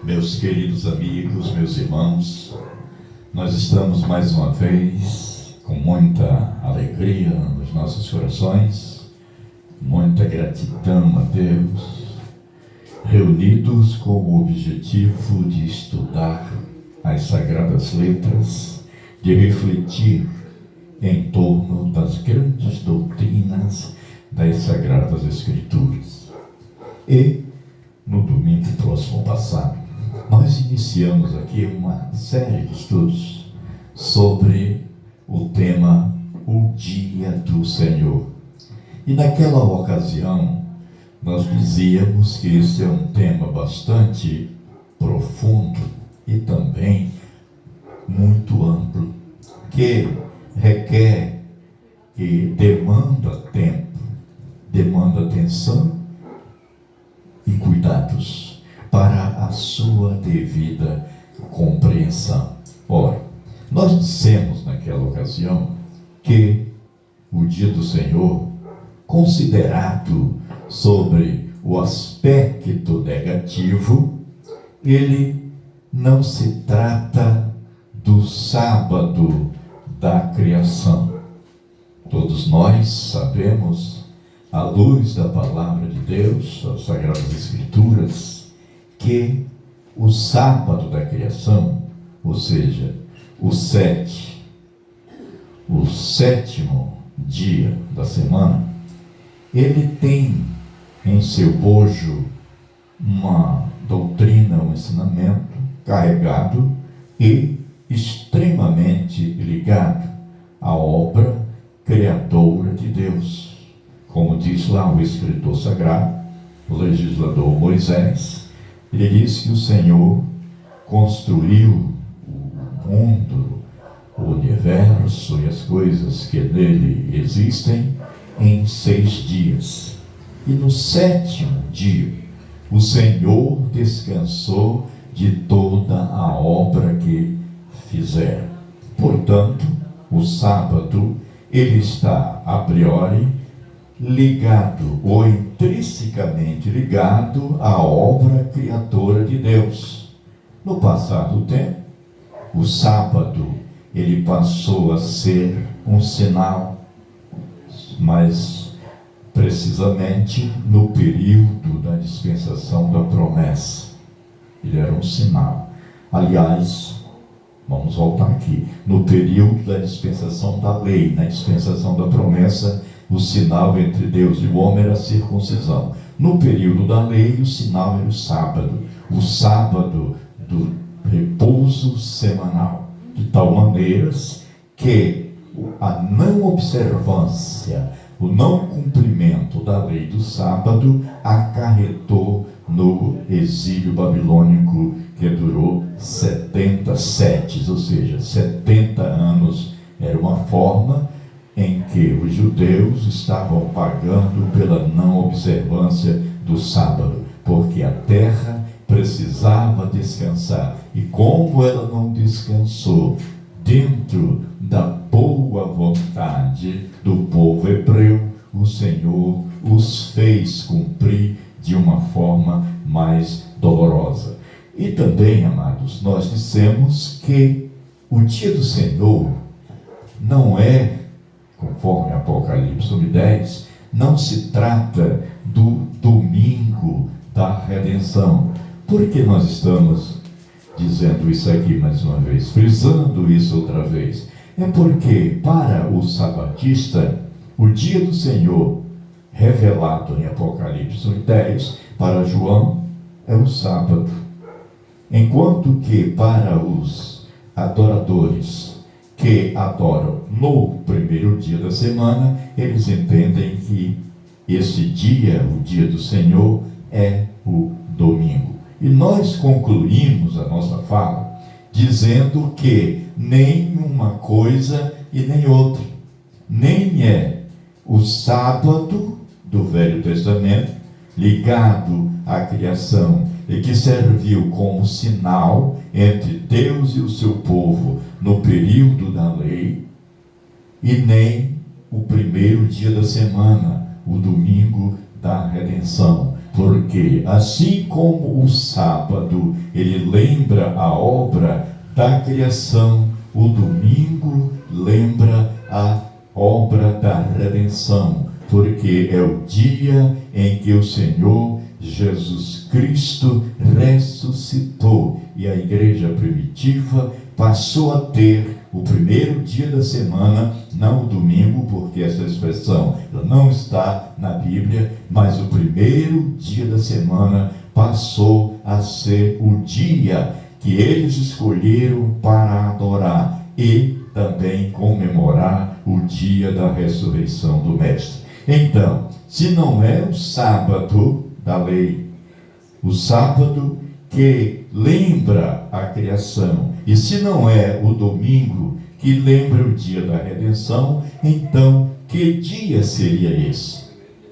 Meus queridos amigos, meus irmãos, nós estamos mais uma vez com muita alegria nos nossos corações, muita gratidão a Deus, reunidos com o objetivo de estudar as Sagradas Letras, de refletir em torno das grandes doutrinas das Sagradas Escrituras. E, no domingo próximo passado, nós iniciamos aqui uma série de estudos sobre o tema O Dia do Senhor. E naquela ocasião, nós dizíamos que esse é um tema bastante profundo e também muito amplo, que requer, que demanda tempo, demanda atenção e cuidados para a sua devida compreensão. Ora, nós dissemos naquela ocasião que o Dia do Senhor, considerado sobre o aspecto negativo, ele não se trata do sábado da criação. Todos nós sabemos, à luz da Palavra de Deus, das Sagradas Escrituras, que o sábado da criação, ou seja, o sétimo dia da semana, ele tem em seu bojo uma doutrina, um ensinamento carregado e extremamente ligado à obra criadora de Deus. Como diz lá o escritor sagrado, o legislador Moisés, ele diz que o Senhor construiu o mundo, o universo e as coisas que nele existem em 6 dias. E no 7º dia, o Senhor descansou de toda a obra que fizera. Portanto, o sábado, ele está a priori ligado ou intrinsecamente ligado à obra criadora de Deus. No passar do tempo, o sábado ele passou a ser um sinal, mas precisamente no período da dispensação da promessa. Ele era um sinal. Aliás, vamos voltar aqui. No período da dispensação da lei, na dispensação da promessa, o sinal entre Deus e o homem era a circuncisão. No período da lei, o sinal era o sábado do repouso semanal, de tal maneira que a não observância, o não cumprimento da lei do sábado acarretou no exílio babilônico, que durou 70 setes, ou seja, 70 anos. Era uma forma em que os judeus estavam pagando pela não observância do sábado, porque a terra precisava descansar. E como ela não descansou dentro da boa vontade do povo hebreu, o Senhor os fez cumprir de uma forma mais dolorosa. E também, amados, nós dissemos que o dia do Senhor não é, conforme Apocalipse 10, não se trata do domingo da redenção. Por que nós estamos dizendo isso aqui mais uma vez, frisando isso outra vez? É porque para o sabatista, o dia do Senhor, revelado em Apocalipse 10, para João, é o sábado. Enquanto que para os adoradores que adoram no primeiro dia da semana, eles entendem que esse dia, o dia do Senhor, é o domingo. E nós concluímos a nossa fala dizendo que nem uma coisa e nem outra, nem é o sábado do Velho Testamento ligado à criação e que serviu como sinal entre Deus e o seu povo no período da lei, e nem o primeiro dia da semana, o domingo da redenção, Porque assim como o sábado, ele lembra a obra da criação, o domingo lembra a obra da redenção, porque é o dia em que o Senhor Jesus Cristo ressuscitou, e a igreja primitiva passou a ter o primeiro dia da semana, não o domingo, porque essa expressão não está na Bíblia, mas o primeiro dia da semana passou a ser o dia que eles escolheram para adorar e também comemorar o dia da ressurreição do Mestre. Então, se não é o sábado da lei, o sábado que lembra a criação, e se não é o domingo que lembra o dia da redenção, então que dia seria esse?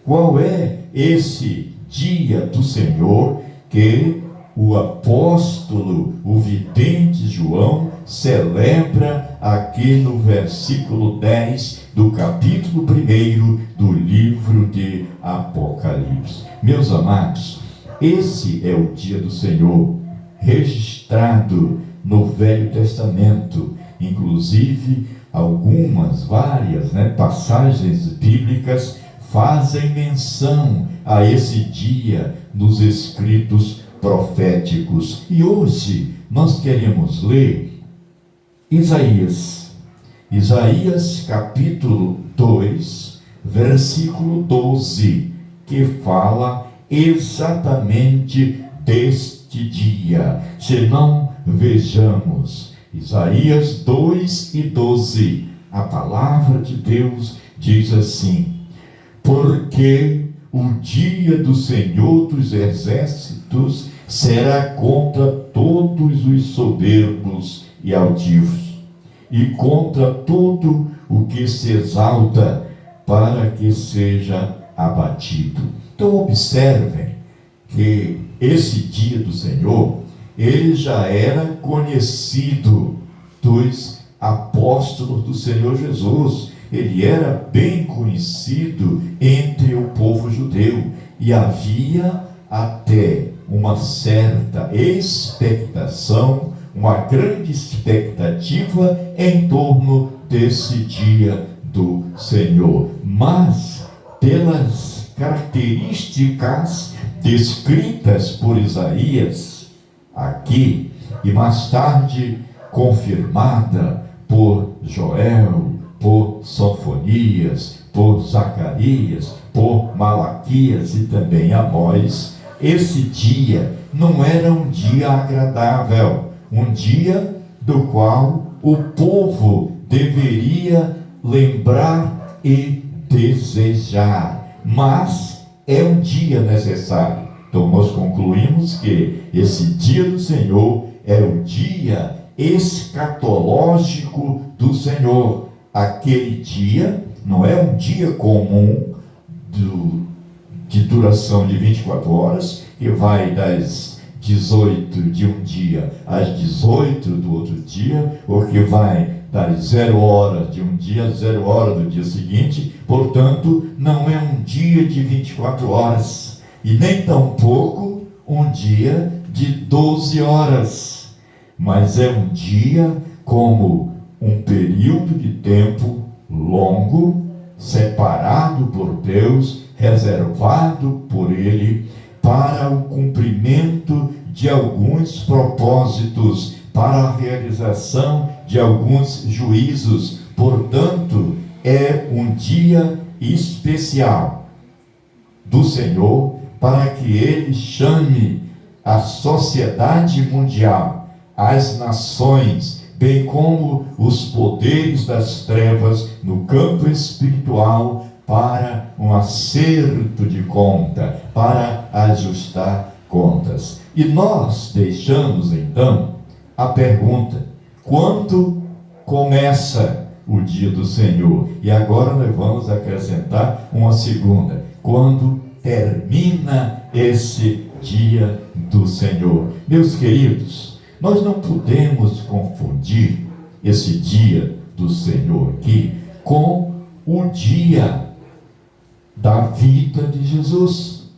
Qual é esse dia do Senhor que o apóstolo, o vidente João, celebra aqui no versículo 10 do capítulo 1 do livro de Apocalipse? Meus amados, esse é o dia do Senhor, registrado no Velho Testamento. Inclusive, várias passagens bíblicas fazem menção a esse dia nos escritos proféticos. E hoje nós queremos ler Isaías capítulo 2, versículo 12, que fala exatamente deste dia. Se não, vejamos Isaías 2 e 12. A palavra de Deus diz assim: porque o dia do Senhor dos exércitos será contra todos os soberbos e altivos, e contra todo o que se exalta, para que seja abatido. Então observem que esse dia do Senhor, ele já era conhecido dos apóstolos do Senhor Jesus. Ele era bem conhecido entre o povo judeu, e havia até uma certa expectação, uma grande expectativa em torno desse dia do Senhor. Mas, pelas características descritas por Isaías aqui, e mais tarde confirmada por Joel, por Sofonias, por Zacarias, por Malaquias e também Amós, esse dia não era um dia agradável, um dia do qual o povo deveria lembrar e desejar, mas é um dia necessário. Então nós concluímos que esse dia do Senhor é o dia escatológico do Senhor. Aquele dia não é um dia comum de duração de 24 horas, que vai das 18 de um dia às 18 do outro dia, ou que vai das 0 horas de um dia às 0 horas do dia seguinte. Portanto, não é um dia de 24 horas, e nem tampouco um dia de 12 horas, mas é um dia como um período de tempo longo, separado por Deus, reservado por Ele, para o cumprimento de alguns propósitos, para a realização de alguns juízos. Portanto, é um dia especial do Senhor, para que Ele chame a sociedade mundial, as nações, bem como os poderes das trevas no campo espiritual, para um acerto de conta, para ajustar contas. E nós deixamos então a pergunta: quando começa o dia do Senhor? E agora nós vamos acrescentar uma segunda: quando termina esse dia do Senhor? Meus queridos, nós não podemos confundir esse dia do Senhor aqui com o dia da vida de Jesus.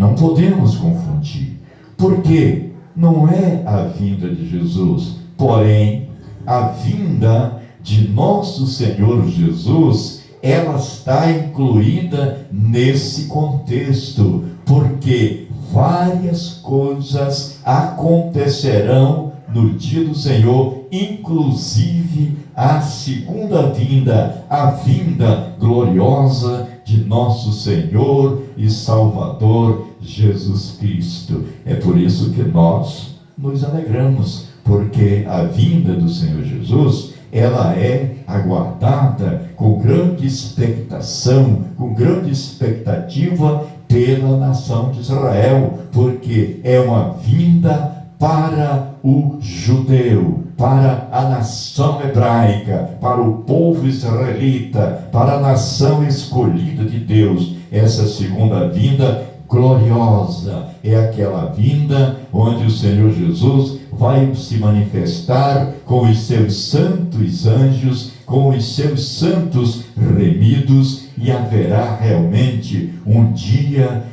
Não podemos confundir, porque não é a vinda de Jesus, porém, a vinda de nosso Senhor Jesus, ela está incluída nesse contexto, porque várias coisas acontecerão no dia do Senhor, inclusive a segunda vinda, a vinda gloriosa de nosso Senhor e Salvador Jesus Cristo. É por isso que nós nos alegramos, porque a vinda do Senhor Jesus, ela é aguardada com grande expectação, com grande expectativa pela nação de Israel, porque é uma vinda para o judeu, para a nação hebraica, para o povo israelita, para a nação escolhida de Deus. Essa segunda vinda gloriosa é aquela vinda onde o Senhor Jesus vai se manifestar com os seus santos anjos, com os seus santos remidos, e haverá realmente um dia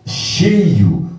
cheio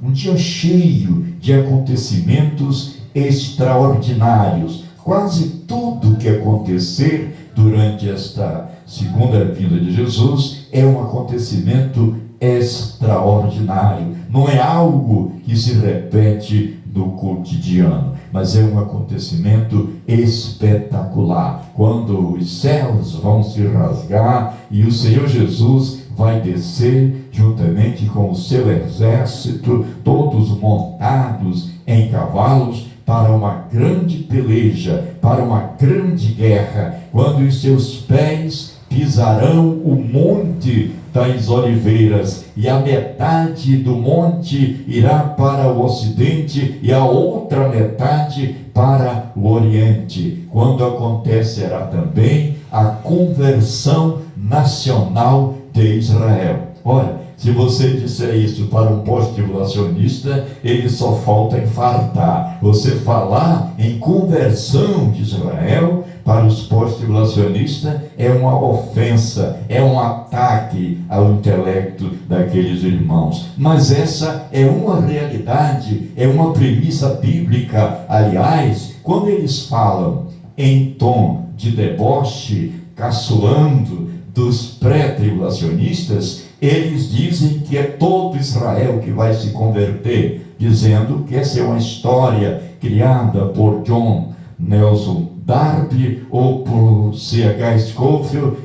de acontecimentos extraordinários. Quase tudo que acontecer durante esta segunda vinda de Jesus é um acontecimento extraordinário. Não é algo que se repete no cotidiano, mas é um acontecimento espetacular, quando os céus vão se rasgar e o Senhor Jesus vai descer juntamente com o seu exército, todos montados em cavalos, para uma grande peleja, para uma grande guerra, quando os seus pés pisarão o monte das oliveiras, e a metade do monte irá para o ocidente e a outra metade para o oriente, quando acontecerá também a conversão nacional de Israel. Olha, se você disser isso para um pós-tribulacionista, ele só falta infartar. Você falar em conversão de Israel para os pós-tribulacionistas é uma ofensa, é um ataque ao intelecto daqueles irmãos. Mas essa é uma realidade, é uma premissa bíblica. Aliás, quando eles falam em tom de deboche, caçoando dos pré-tribulacionistas, eles dizem que é todo Israel que vai se converter, dizendo que essa é uma história criada por John Nelson Darby ou por C.H. Scofield,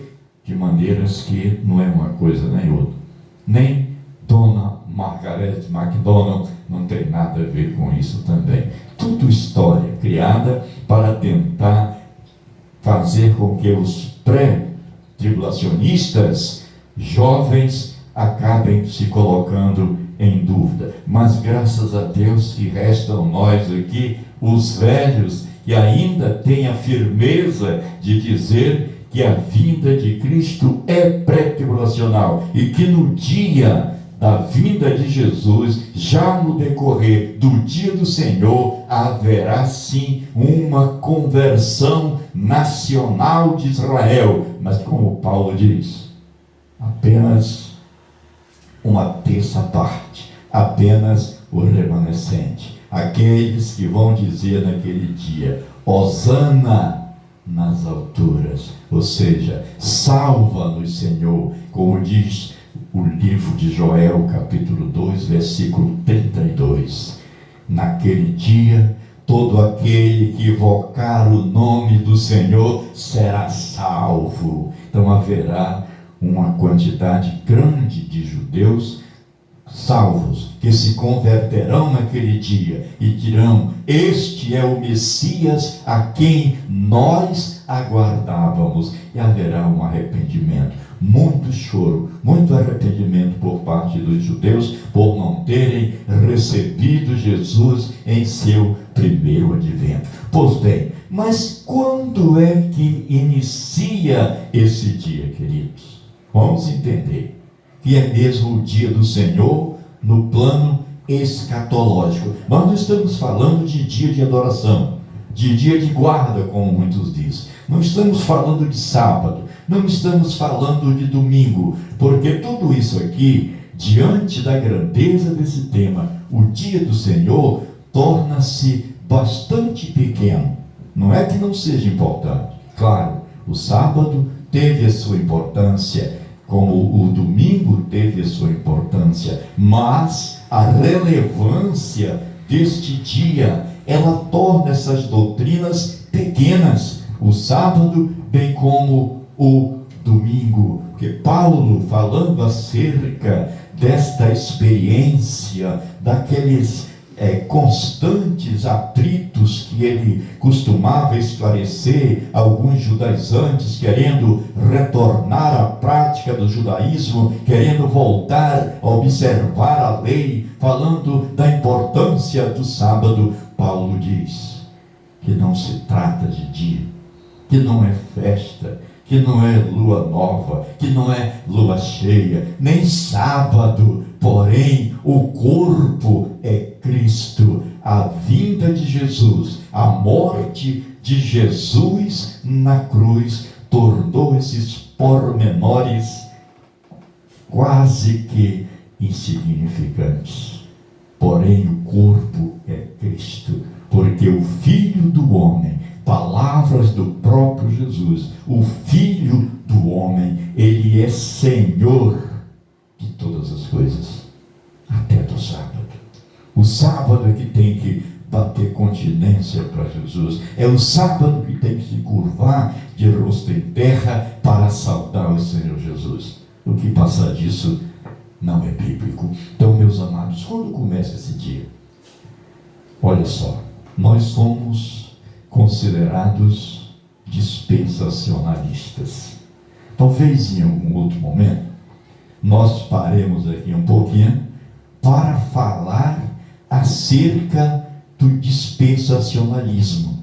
de maneiras que não é uma coisa nem outra. Nem Dona Margaret MacDonald não tem nada a ver com isso também. Tudo história criada para tentar fazer com que os pré-tribulacionistas jovens acabem se colocando em dúvida. Mas graças a Deus que restam nós aqui, os velhos, que ainda têm a firmeza de dizer que a vinda de Cristo é pré-tribulacional e que no dia da vinda de Jesus, já no decorrer do dia do Senhor, haverá sim uma conversão nacional de Israel. Mas como Paulo diz, apenas uma terça parte, apenas o remanescente, aqueles que vão dizer naquele dia: Hosana nas alturas, ou seja, salva-nos, Senhor, como diz o livro de Joel, capítulo 2, versículo 32. Naquele dia, todo aquele que invocar o nome do Senhor será salvo. Então haverá uma quantidade grande de judeus salvos, que se converterão naquele dia e dirão: este é o Messias a quem nós aguardávamos. E haverá um arrependimento, muito choro, muito arrependimento por parte dos judeus por não terem recebido Jesus em seu primeiro advento. Pois bem, mas quando é que inicia esse dia, queridos? Vamos entender que é mesmo o dia do Senhor no plano escatológico. Nós não estamos falando de dia de adoração, de dia de guarda, como muitos dizem. Não estamos falando de sábado, não estamos falando de domingo, porque tudo isso aqui diante da grandeza desse tema, o dia do Senhor torna-se bastante pequeno. Não é que não seja importante. Claro, o sábado teve a sua importância, como o domingo teve a sua importância, mas a relevância deste dia, ela torna essas doutrinas pequenas, o sábado bem como o domingo. Porque Paulo, falando acerca desta experiência, daqueles constantes atritos que ele costumava esclarecer, alguns judaizantes querendo retornar à prática do judaísmo, querendo voltar a observar a lei, falando da importância do sábado, Paulo diz que não se trata de dia, que não é festa, que não é lua nova, que não é lua cheia, nem sábado, porém o corpo é Cristo, a vinda de Jesus, a morte de Jesus na cruz, tornou esses pormenores quase que insignificantes. Porém o corpo é Cristo, porque o Filho do homem, palavras do próprio Jesus, o Filho do homem, ele é Senhor de todas as coisas, até do sábado. O sábado é que tem que bater continência para Jesus, é o sábado que tem que se curvar de rosto em terra para saudar o Senhor Jesus. O que passar disso não é bíblico. Então, meus amados, quando começa esse dia? Olha só, nós somos considerados dispensacionalistas. Talvez em algum outro momento nós paremos aqui um pouquinho para falar acerca do dispensacionalismo.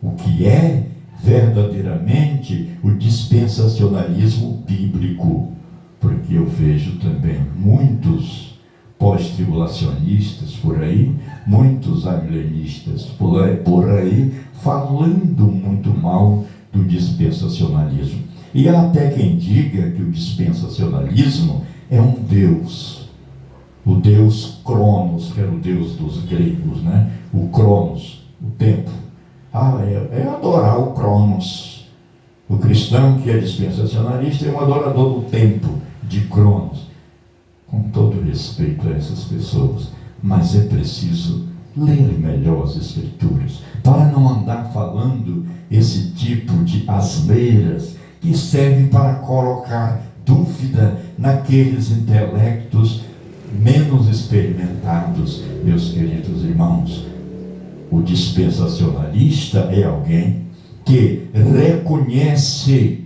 O que é verdadeiramente o dispensacionalismo bíblico? Porque eu vejo também muitos pós-tribulacionistas por aí, muitos amilenistas por aí, falando muito mal do dispensacionalismo. E há até quem diga que o dispensacionalismo é um Deus, o Deus Cronos, que era o Deus dos gregos, né? O Cronos, o tempo. É adorar o Cronos. O cristão que é dispensacionalista é um adorador do tempo, de Cronos. Com todo respeito a essas pessoas, mas é preciso ler melhor as Escrituras, para não andar falando esse tipo de asneiras que servem para colocar dúvida naqueles intelectos menos experimentados, meus queridos irmãos. O dispensacionalista é alguém que reconhece,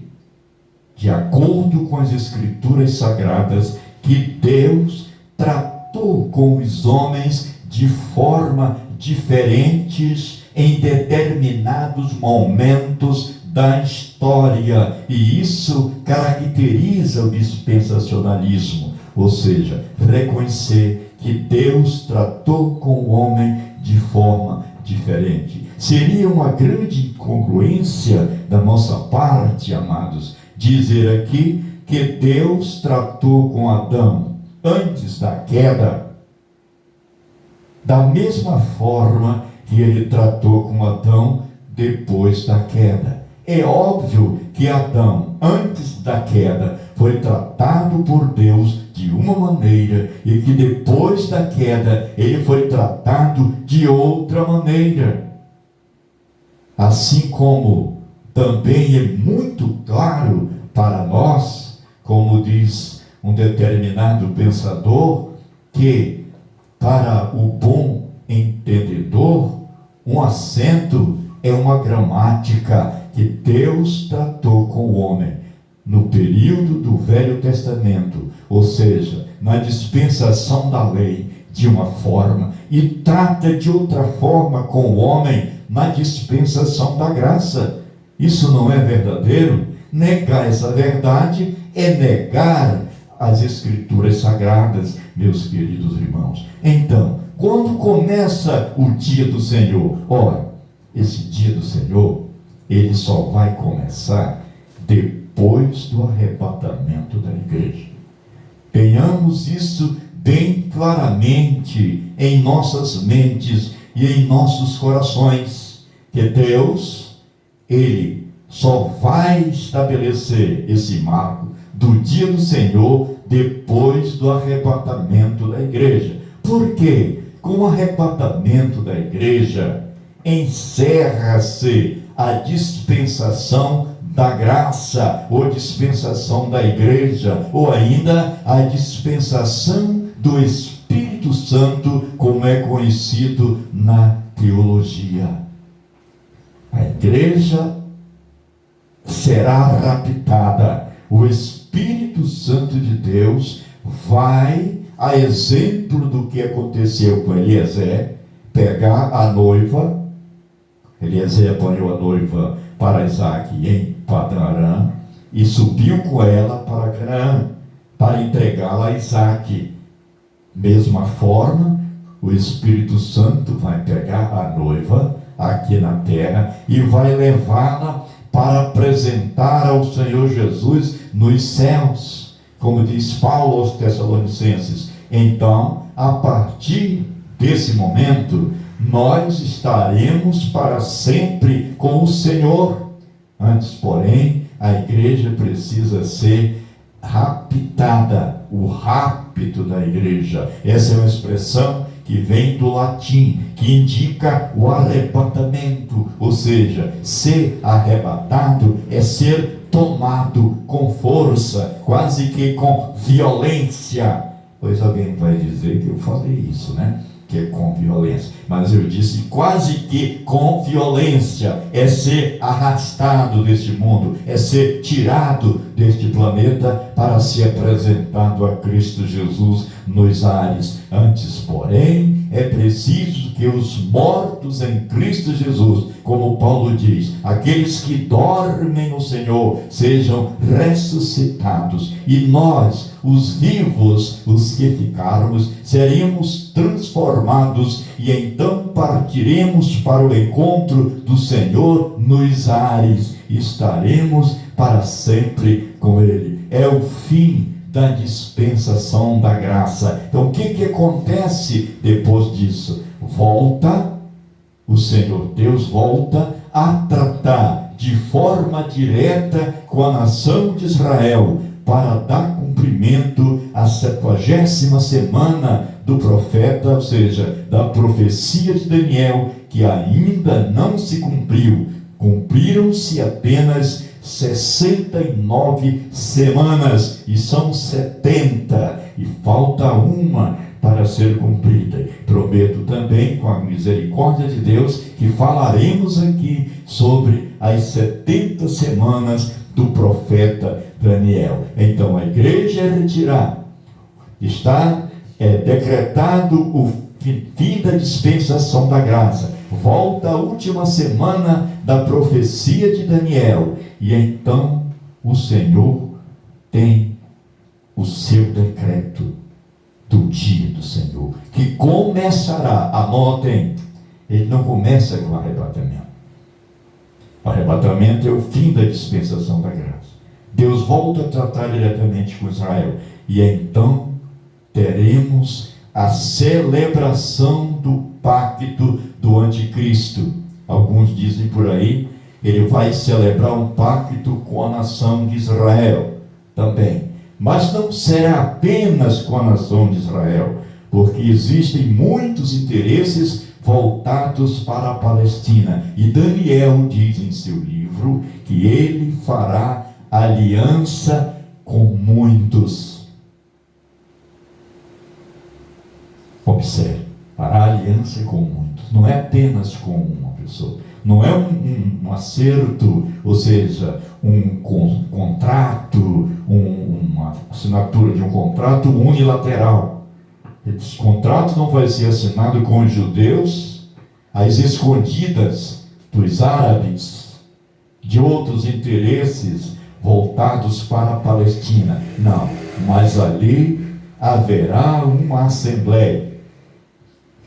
de acordo com as Escrituras Sagradas, que Deus tratou com os homens de forma diferentes em determinados momentos da história, e isso caracteriza o dispensacionalismo, ou seja, reconhecer que Deus tratou com o homem de forma diferente. Seria uma grande incongruência da nossa parte, amados, dizer aqui que Deus tratou com Adão antes da queda da mesma forma que ele tratou com Adão depois da queda. É óbvio que Adão, antes da queda, foi tratado por Deus de uma maneira, e que depois da queda ele foi tratado de outra maneira. Assim como também é muito claro para nós, como diz um determinado pensador, que para o bom entendedor, um acento é uma gramática que Deus tratou com o homem no período do Velho Testamento, ou seja, na dispensação da lei, de uma forma, e trata de outra forma com o homem na dispensação da graça. Isso não é verdadeiro? Negar essa verdade é negar as Escrituras Sagradas, meus queridos irmãos. Então, quando começa o dia do Senhor? Ora, esse dia do Senhor, ele só vai começar depois do arrebatamento da igreja. Tenhamos isso bem claramente em nossas mentes e em nossos corações, que Deus, Ele só vai estabelecer esse marco do dia do Senhor depois do arrebatamento da igreja. Por quê? Com o arrebatamento da igreja, encerra-se a dispensação da graça, ou dispensação da igreja, ou ainda a dispensação do Espírito Santo, como é conhecido na teologia. A igreja será raptada, o Espírito Santo de Deus vai, a exemplo do que aconteceu com Eliezer, pegar a noiva. Eliezer apanhou a noiva para Isaac em Padã Arã e subiu com ela para Canaã, para entregá-la a Isaac. Mesma forma, o Espírito Santo vai pegar a noiva aqui na terra e vai levá-la para apresentar ao Senhor Jesus nos céus, como diz Paulo aos Tessalonicenses. Então, a partir desse momento, nós estaremos para sempre com o Senhor. Antes, porém, a igreja precisa ser raptada, o rapto da igreja. Essa é uma expressão que vem do latim, que indica o arrebatamento, ou seja, ser arrebatado é ser tomado com força, quase que com violência. Pois alguém vai dizer que eu falei isso, né? Que é com violência, mas eu disse quase que com violência, é ser arrastado deste mundo, é ser tirado deste planeta para ser apresentado a Cristo Jesus nos ares. Antes, porém, é preciso que os mortos em Cristo Jesus, como Paulo diz, aqueles que dormem no Senhor, sejam ressuscitados, e nós, os vivos, os que ficarmos, seremos transformados, e então partiremos para o encontro do Senhor nos ares, e estaremos para sempre com Ele. É o fim da dispensação da graça. Então o que acontece depois disso? Volta, o Senhor Deus volta a tratar de forma direta com a nação de Israel, para dar cumprimento à 70ª semana do profeta, ou seja, da profecia de Daniel, que ainda não se cumpriu. Cumpriram-se apenas 69 semanas, e são 70, e falta uma para ser cumprida. Prometo também, com a misericórdia de Deus, que falaremos aqui sobre as 70 semanas do profeta Daniel. Então a igreja é retirada, está decretado o fim da dispensação da graça, volta a última semana da profecia de Daniel, e então o Senhor tem o seu decreto do dia do Senhor, que começará, anotem, ele não começa com o arrebatamento. O arrebatamento é o fim da dispensação da graça. Deus volta a tratar diretamente com Israel, e então teremos a celebração do pacto do anticristo. Alguns dizem por aí, ele vai celebrar um pacto com a nação de Israel também. Mas não será apenas com a nação de Israel, porque existem muitos interesses voltados para a Palestina. E Daniel diz em seu livro que ele fará aliança com muitos. Observe, fará aliança com muitos. Não é apenas com uma pessoa. Não é um acerto, ou seja, um contrato, uma assinatura de um contrato unilateral. Esse contrato não vai ser assinado com os judeus às escondidas dos árabes, de outros interesses voltados para a Palestina. Não, mas ali haverá uma assembleia.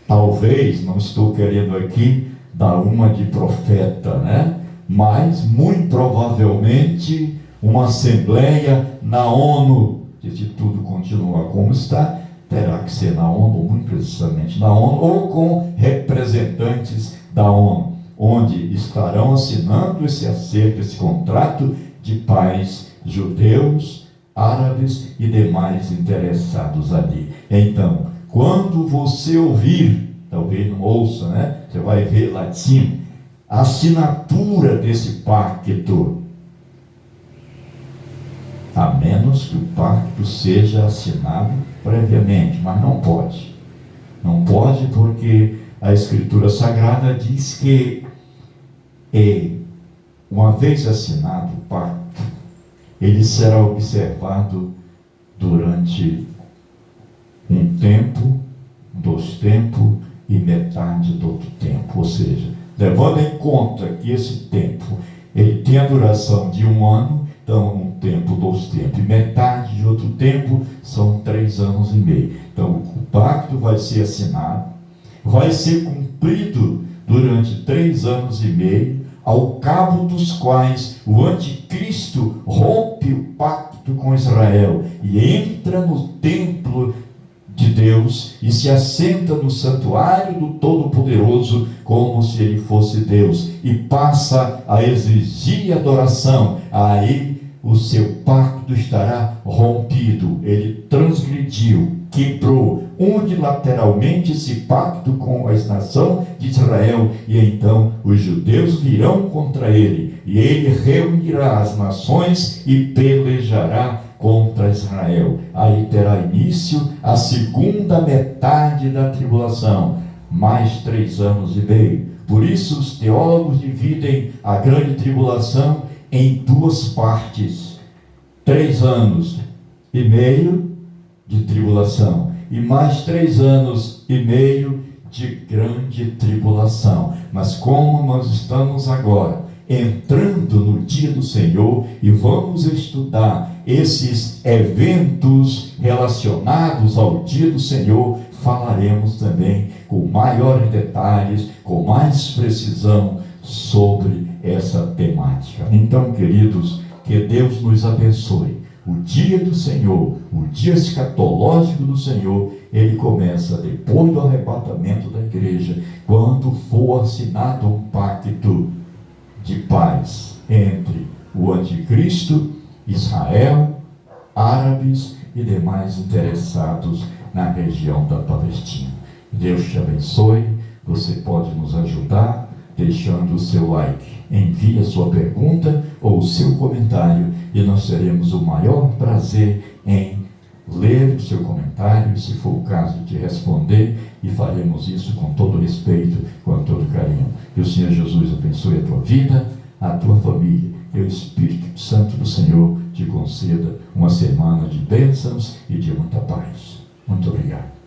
Talvez, não estou querendo aqui dar uma de profeta, né? Mas, muito provavelmente, uma assembleia na ONU, se tudo continuar como está, terá que ser na ONU, ou muito precisamente na ONU, ou com representantes da ONU, onde estarão assinando esse acerto, esse contrato de paz, judeus, árabes e demais interessados ali. Então, quando você ouvir, talvez não ouça, né? Você vai ver lá de cima, a assinatura desse pacto, a menos que o pacto seja assinado previamente, mas não pode. Não pode porque a Escritura Sagrada diz que, uma vez assinado o pacto, ele será observado durante um tempo, 2 tempos e metade do outro tempo. Ou seja, levando em conta que esse tempo ele tem a duração de 1 ano, então 1 tempo, 2 tempos, e metade de outro tempo são 3 anos e meio. Então o pacto vai ser assinado, vai ser cumprido durante 3 anos e meio, ao cabo dos quais o anticristo rompe o pacto com Israel e entra no templo de Deus e se assenta no santuário do Todo-Poderoso como se ele fosse Deus e passa a exigir adoração. Aí o seu pacto estará rompido. Ele transgrediu, quebrou unilateralmente esse pacto com a nação de Israel, e então os judeus virão contra ele, e ele reunirá as nações e pelejará contra Israel. Aí terá início a segunda metade da tribulação, mais 3 anos e meio. Por isso os teólogos dividem a grande tribulação em 2 partes: 3 anos e meio de tribulação e mais 3 anos e meio de grande tribulação. Mas como nós estamos agora entrando no dia do Senhor e vamos estudar esses eventos relacionados ao dia do Senhor, falaremos também com maiores detalhes, com mais precisão sobre essa temática. Então, queridos, que Deus nos abençoe. O dia do Senhor, o dia escatológico do Senhor, ele começa depois do arrebatamento da igreja, quando for assinado um pacto de paz entre o anticristo, Israel, árabes e demais interessados na região da Palestina. Deus te abençoe. Você pode nos ajudar deixando o seu like. Envie a sua pergunta ou o seu comentário e nós teremos o maior prazer em ler o seu comentário, se for o caso de responder, e faremos isso com todo respeito, com todo carinho. Que o Senhor Jesus abençoe a tua vida, a tua família, e o Espírito Santo do Senhor te conceda uma semana de bênçãos e de muita paz. Muito obrigado.